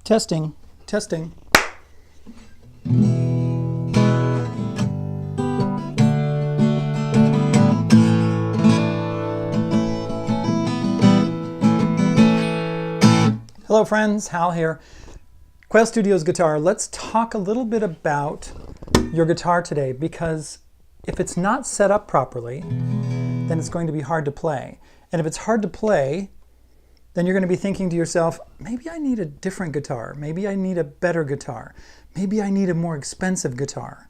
Testing, testing. Hello friends, Hal here. Quail Studios Guitar. Let's talk a little bit about your guitar today, because if it's not set up properly, then it's going to be hard to play. And if it's hard to play, then you're going to be thinking to yourself, maybe I need a different guitar. Maybe I need a better guitar. Maybe I need a more expensive guitar.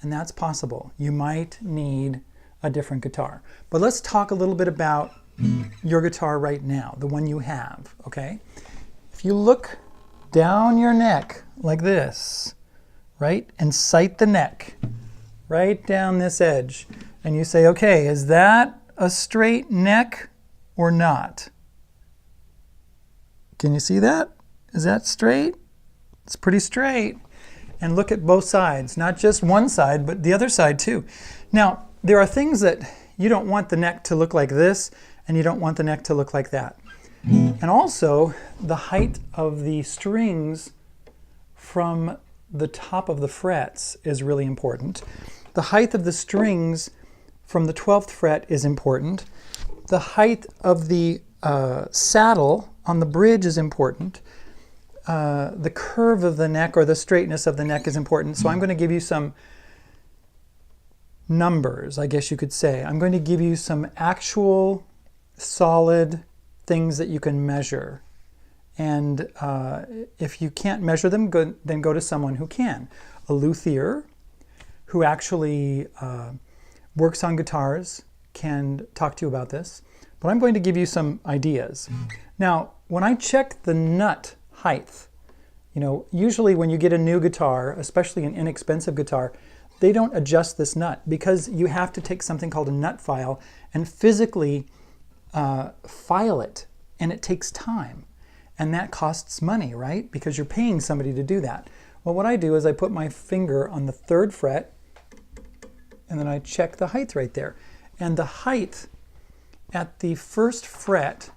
And that's possible. You might need a different guitar. But let's talk a little bit about your guitar right now, the one you have, okay? If you look down your neck like this, right, and sight the neck right down this edge, and you say, okay, is that a straight neck or not? Can you see that? Is that straight? It's pretty straight. And look at both sides, not just one side, but the other side too. Now, there are things that you don't want the neck to look like this, and you don't want the neck to look like that. And also, the height of the strings from the top of the frets is really important. The height of the strings from the 12th fret is important. The height of the saddle on the bridge is important. The curve of the neck, or the straightness of the neck, is important. So I'm going to give you some numbers, I guess you could say. I'm going to give you some actual solid things that you can measure. And if you can't measure them, then go to someone who can. A luthier who actually works on guitars can talk to you about this. But I'm going to give you some ideas. Now, when I check the nut height, you know, usually when you get a new guitar, especially an inexpensive guitar, they don't adjust this nut, because you have to take something called a nut file and physically file it, and it takes time. And that costs money, right? Because you're paying somebody to do that. Well, what I do is I put my finger on the 3rd fret, and then I check the height right there. And the height at the 1st fret,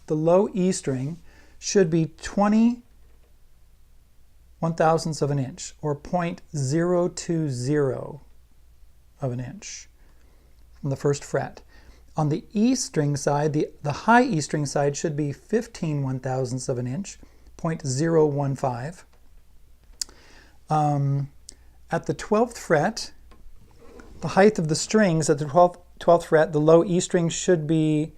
the low E string, should be 20/1000ths of an inch, or 0.020 of an inch from the 1st fret. On the E string side, the high E string side should be 15/1000ths of an inch, 0.015. At the 12th fret, the height of the strings at the 12th fret, the low E string should be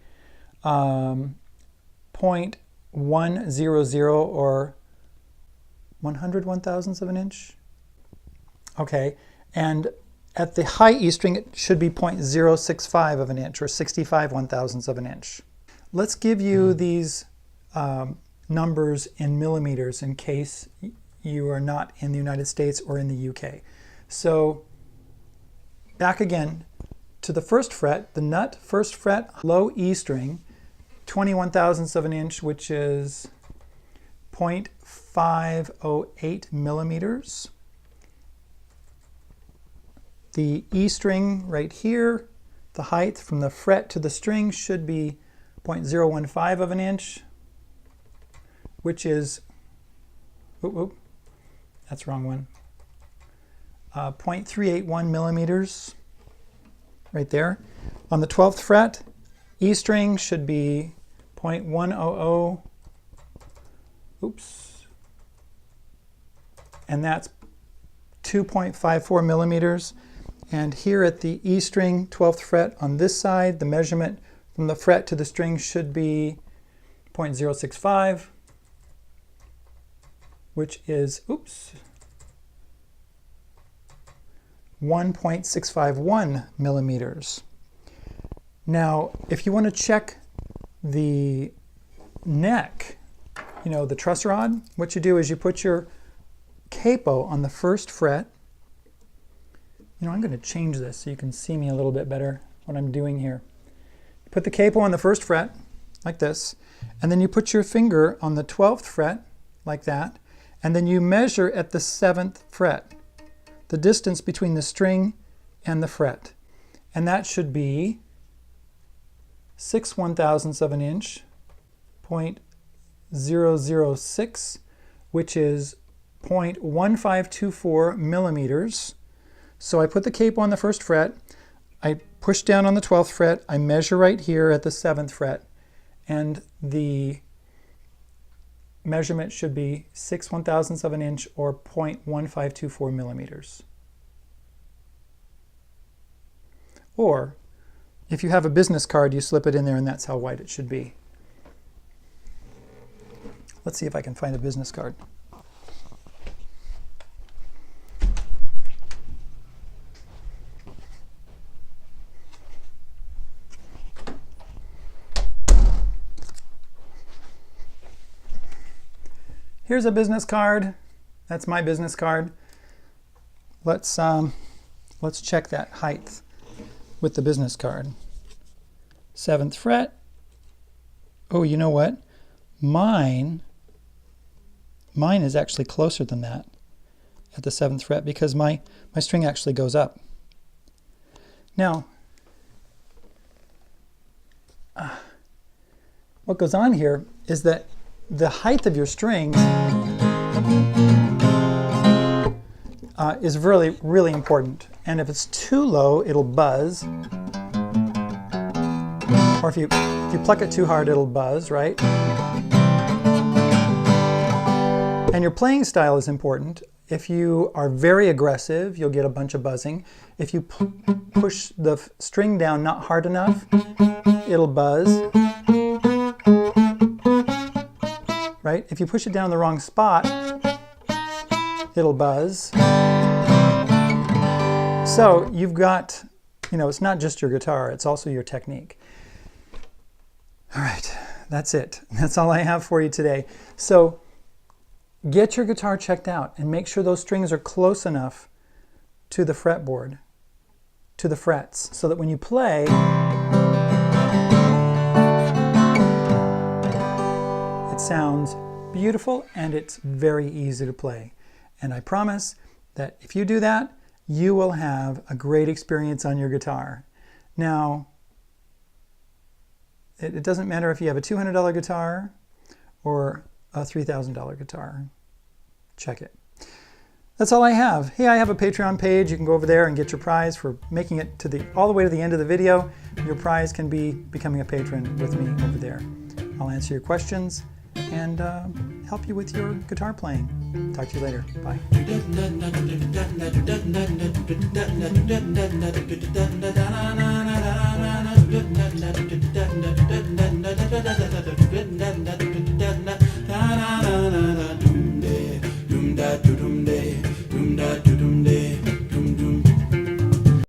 0.100, or 100/1000ths of an inch. Okay, and at the high E string, it should be 0.065 of an inch, or 65/1000ths of an inch. Let's give you these numbers in millimeters in case you are not in the United States or in the UK. So back again to the 1st fret, the nut 1st fret, low E string, 20/1000ths of an inch, which is 0.508 millimeters. The E string right here, the height from the fret to the string should be 0.015 of an inch, which is, that's the wrong one, 0.381 millimeters right there. On the 12th fret, E string should be 0.100, and that's 2.54 millimeters. And here at the E string, 12th fret, on this side, the measurement from the fret to the string should be 0.065, which is, 1.651 millimeters. Now, if you want to check the neck, you know, the truss rod, what you do is you put your capo on the 1st fret. You know, I'm going to change this so you can see me a little bit better, what I'm doing here. Put the capo on the 1st fret, like this, and then you put your finger on the 12th fret, like that, and then you measure at the 7th fret, the distance between the string and the fret. And that should be 6/1000ths of an inch, 0.006, which is 0.1524 millimeters. So I put the cape on the 1st fret, I push down on the 12th fret, I measure right here at the 7th fret, and the measurement should be 6/1000ths of an inch or 0.1524 millimeters. Or if you have a business card, you slip it in there and that's how wide it should be. Let's see if I can find a business card. Here's a business card. That's my business card. Let's check that height with the business card. 7th fret. Oh, you know what? Mine is actually closer than that at the 7th fret because my string actually goes up. Now, what goes on here is that the height of your strings is really, really important. And if it's too low, it'll buzz. Or if you pluck it too hard, it'll buzz, right? And your playing style is important. If you are very aggressive, you'll get a bunch of buzzing. If you push the string down not hard enough, it'll buzz. Right? If you push it down in the wrong spot, it'll buzz. So you've got, it's not just your guitar, it's also your technique. All right, that's it. That's all I have for you today. So get your guitar checked out and make sure those strings are close enough to the fretboard, to the frets, so that when you play, it sounds beautiful and it's very easy to play. And I promise that if you do that, you will have a great experience on your guitar. Now, it doesn't matter if you have a $200 guitar or a $3,000 guitar. Check it. That's all I have. Hey, I have a Patreon page. You can go over there and get your prize for making it to all the way to the end of the video. Your prize can be becoming a patron with me over there. I'll answer your questions and help you with your guitar playing. Talk to you later. Bye.